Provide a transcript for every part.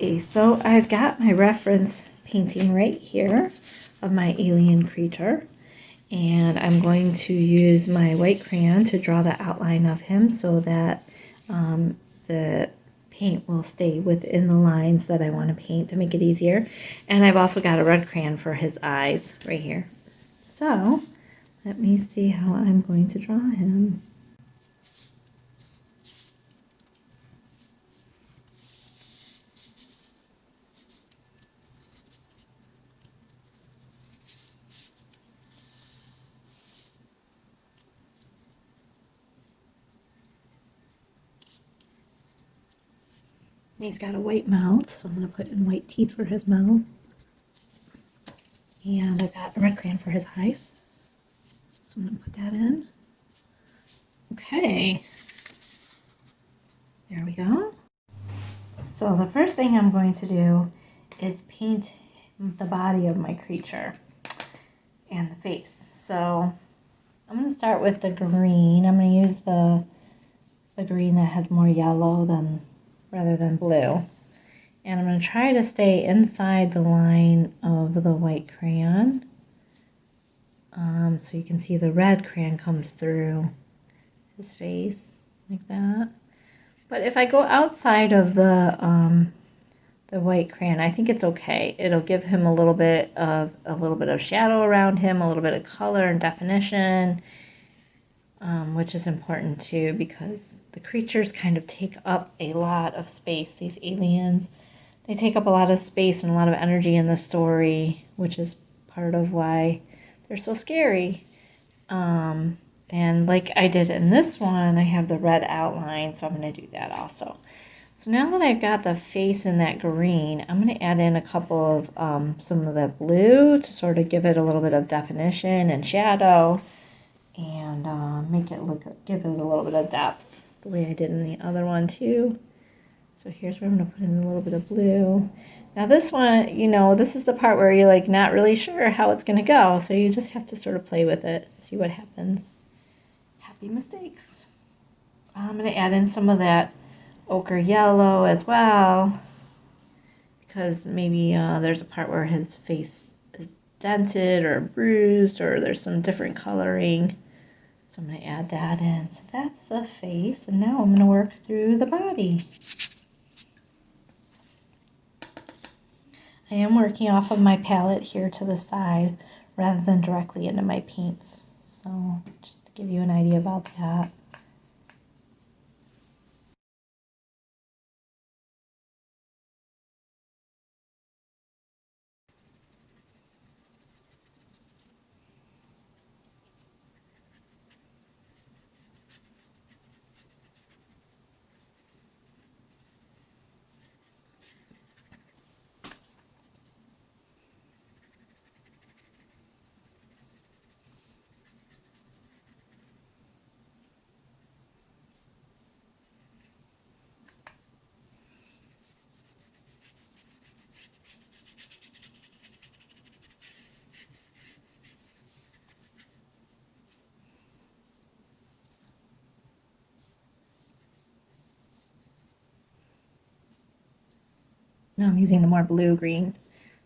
Okay, so I've got my reference painting right here of my alien creature, and I'm going to use my white crayon to draw the outline of him so that the paint will stay within the lines that I want to paint to make it easier. And I've also got a red crayon for his eyes right here. So let me see how I'm going to draw him. He's got a white mouth, so I'm going to put in white teeth for his mouth. And I've got a red crayon for his eyes, so I'm going to put that in. Okay, there we go. So the first thing I'm going to do is paint the body of my creature and the face. So I'm going to start with the green. I'm going to use the green that has more yellow rather than blue. And I'm going to try to stay inside the line of the white crayon. So you can see the red crayon comes through his face like that. But if I go outside of the white crayon, I think it's okay. It'll give him a little bit of shadow around him, a little bit of color and definition, which is important too because the creatures kind of take up a lot of space. These aliens, they take up a lot of space and a lot of energy in the story, which is part of why they're so scary. And like I did in this one, I have the red outline, so I'm going to do that also. So now that I've got the face in that green, I'm going to add in a couple of some of the blue to sort of give it a little bit of definition and shadow and give it a little bit of depth the way I did in the other one too. So here's where I'm going to put in a little bit of blue. Now this one, this is the part where you're like not really sure how it's going to go, so you just have to sort of play with it, see what happens. Happy mistakes. I'm going to add in some of that ochre yellow as well because maybe there's a part where his face is dented or bruised or there's some different coloring. So I'm going to add that in. So that's the face, and now I'm going to work through the body. I am working off of my palette here to the side rather than directly into my paints. So just to give you an idea about that. Now I'm using the more blue-green,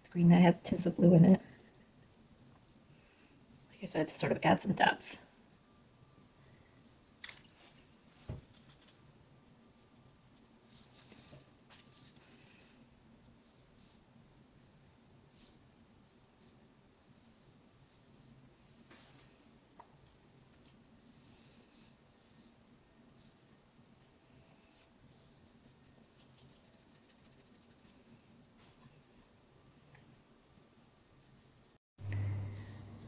the green that has tints of blue in it. Like I said, to sort of add some depth.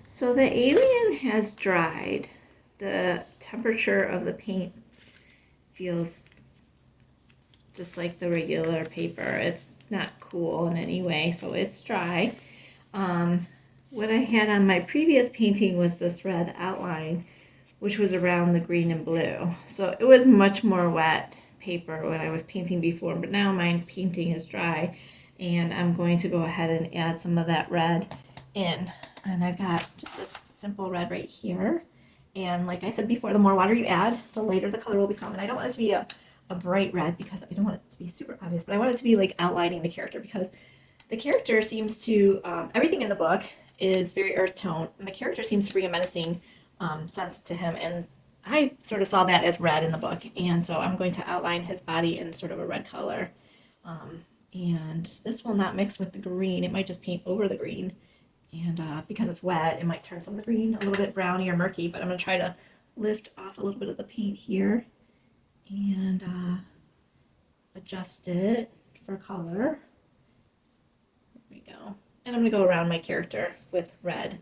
So the alien has dried. The temperature of the paint feels just like the regular paper. It's not cool in any way, so it's dry. What I had on my previous painting was this red outline, which was around the green and blue. So it was much more wet paper when I was painting before, but now my painting is dry, and I'm going to go ahead and add some of that red in. And I've got just a simple red right here. And like I said before, the more water you add, the lighter the color will become. And I don't want it to be a a bright red because I don't want it to be super obvious, but I want it to be like outlining the character because the character seems to, everything in the book is very earth tone, and the character seems to bring a menacing sense to him, and I sort of saw that as red in the book, and so I'm going to outline his body in sort of a red color. And this will not mix with the green, it might just paint over the green, and because it's wet, it might turn some of the green a little bit browny or murky, but I'm going to try to lift off a little bit of the paint here and adjust it for color. There we go. And I'm going to go around my character with red.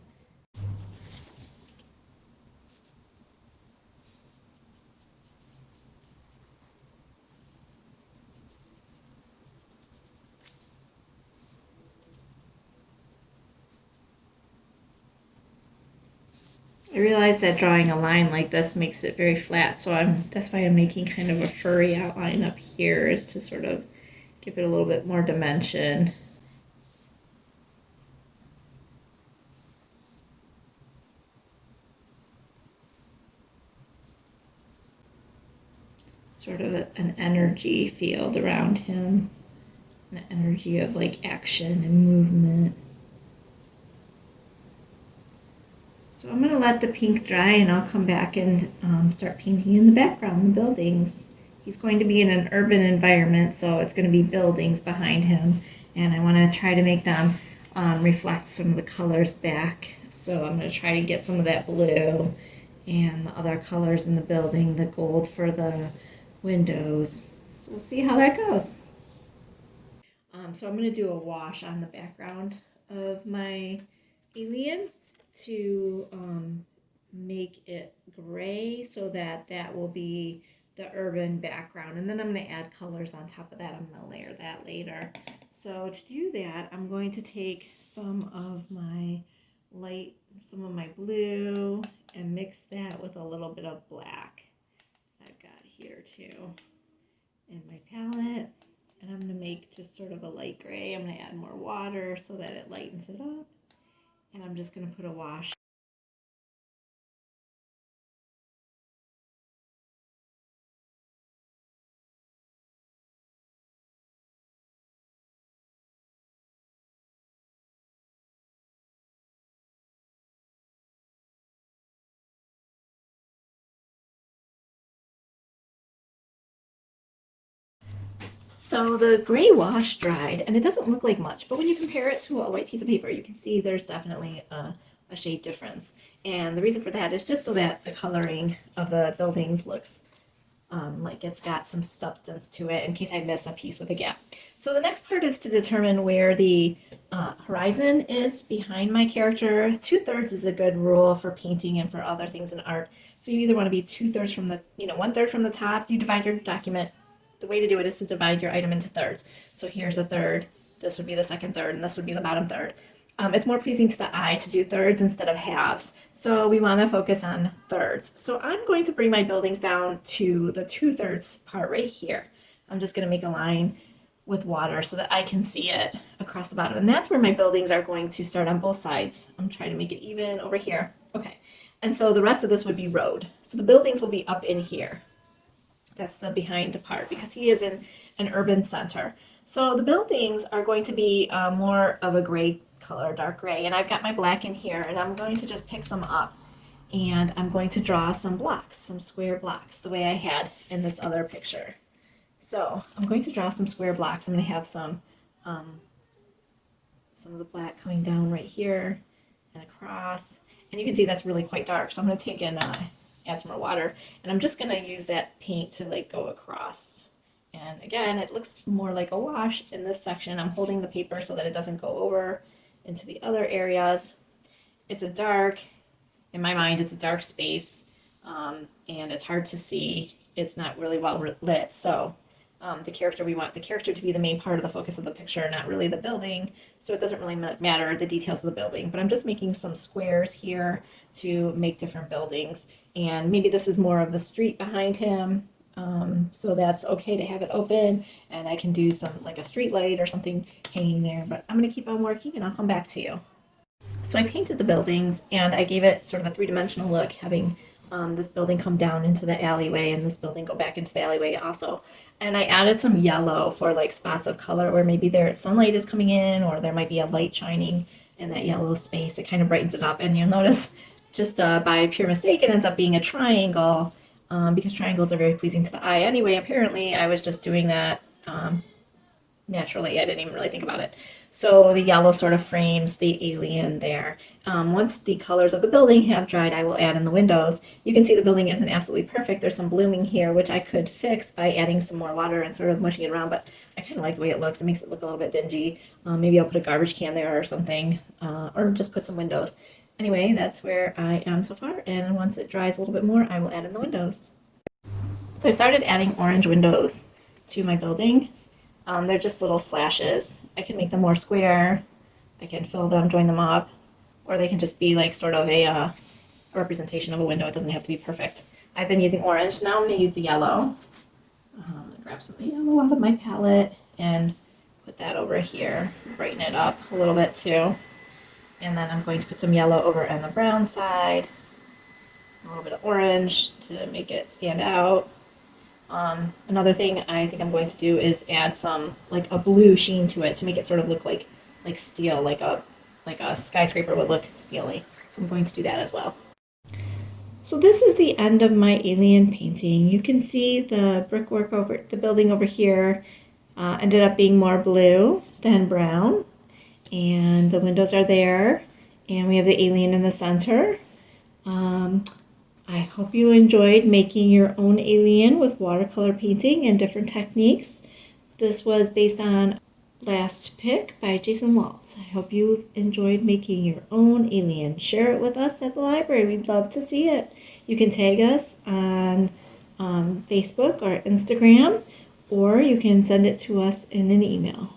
I realize that drawing a line like this makes it very flat, so that's why I'm making kind of a furry outline up here, is to sort of give it a little bit more dimension. Sort of an energy field around him, an energy of like action and movement. So I'm going to let the pink dry and I'll come back and start painting in the background, the buildings. He's going to be in an urban environment, so it's going to be buildings behind him, and I want to try to make them reflect some of the colors back. So I'm going to try to get some of that blue and the other colors in the building, the gold for the windows. So we'll see how that goes. So I'm going to do a wash on the background of my alien to make it gray so that that will be the urban background, and then I'm going to add colors on top of that. I'm going to layer that later. So to do that, I'm going to take some of my blue and mix that with a little bit of black I've got here too in my palette, and I'm going to make just sort of a light gray. I'm going to add more water so that it lightens it up. And I'm just going to put a wash. So the gray wash dried, and it doesn't look like much, but when you compare it to a white piece of paper, you can see there's definitely a shade difference. And the reason for that is just so that the coloring of the buildings looks like it's got some substance to it in case I miss a piece with a gap. So the next part is to determine where the horizon is behind my character. 2/3 is a good rule for painting and for other things in art. So you either want to be 2/3 from the, 1/3 from the top. You divide your document. The way to do it is to divide your item into thirds. So here's a third, this would be the second third, and this would be the bottom third. It's more pleasing to the eye to do thirds instead of halves. So we want to focus on thirds. So I'm going to bring my buildings down to the 2/3 part right here. I'm just going to make a line with water so that I can see it across the bottom. And that's where my buildings are going to start on both sides. I'm trying to make it even over here. Okay. And so the rest of this would be road. So the buildings will be up in here. That's the behind part because he is in an urban center. So the buildings are going to be more of a gray color, dark gray, and I've got my black in here, and I'm going to just pick some up, and I'm going to draw some blocks, some square blocks, the way I had in this other picture. So I'm going to draw some square blocks. I'm going to have some of the black coming down right here and across, and you can see that's really quite dark. So I'm going to take and add some more water, and I'm just going to use that paint to like go across. And again, it looks more like a wash in this section. I'm holding the paper so that it doesn't go over into the other areas. It's a dark, in my mind, it's a dark space, and it's hard to see. It's not really well lit, so we want the character to be the main part of the focus of the picture, not really the building, so it doesn't really matter the details of the building. But I'm just making some squares here to make different buildings, and maybe this is more of the street behind him. So that's okay to have it open, and I can do some like a street light or something hanging there, but I'm going to keep on working and I'll come back to you. So I painted the buildings and I gave it sort of a three-dimensional look, having this building come down into the alleyway and this building go back into the alleyway also. And I added some yellow for like spots of color where maybe there sunlight is coming in or there might be a light shining in that yellow space. It kind of brightens it up, and you'll notice just by pure mistake it ends up being a triangle because triangles are very pleasing to the eye anyway. Apparently I was just doing that naturally. I didn't even really think about it. So the yellow sort of frames the alien there. Once the colors of the building have dried, I will add in the windows. You can see the building isn't absolutely perfect. There's some blooming here, which I could fix by adding some more water and sort of mushing it around, but I kind of like the way it looks. It makes it look a little bit dingy. Maybe I'll put a garbage can there or something, or just put some windows. Anyway, that's where I am so far, and once it dries a little bit more, I will add in the windows. So I started adding orange windows to my building. They're just little slashes. I can make them more square. I can fill them, join them up, or they can just be like sort of a representation of a window. It doesn't have to be perfect. I've been using orange. Now I'm going to use the yellow. I'm going to grab some of the yellow out of my palette and put that over here. Brighten it up a little bit too. And then I'm going to put some yellow over on the brown side. A little bit of orange to make it stand out. Another thing I think I'm going to do is add some like a blue sheen to it to make it sort of look like steel, like a skyscraper would look steely. So I'm going to do that as well. So this is the end of my alien painting. You can see the brickwork over the building over here ended up being more blue than brown, and the windows are there, and we have the alien in the center. I hope you enjoyed making your own alien with watercolor painting and different techniques. This was based on Last Pick by Jason Walz. I hope you enjoyed making your own alien. Share it with us at the library. We'd love to see it. You can tag us on Facebook or Instagram, or you can send it to us in an email.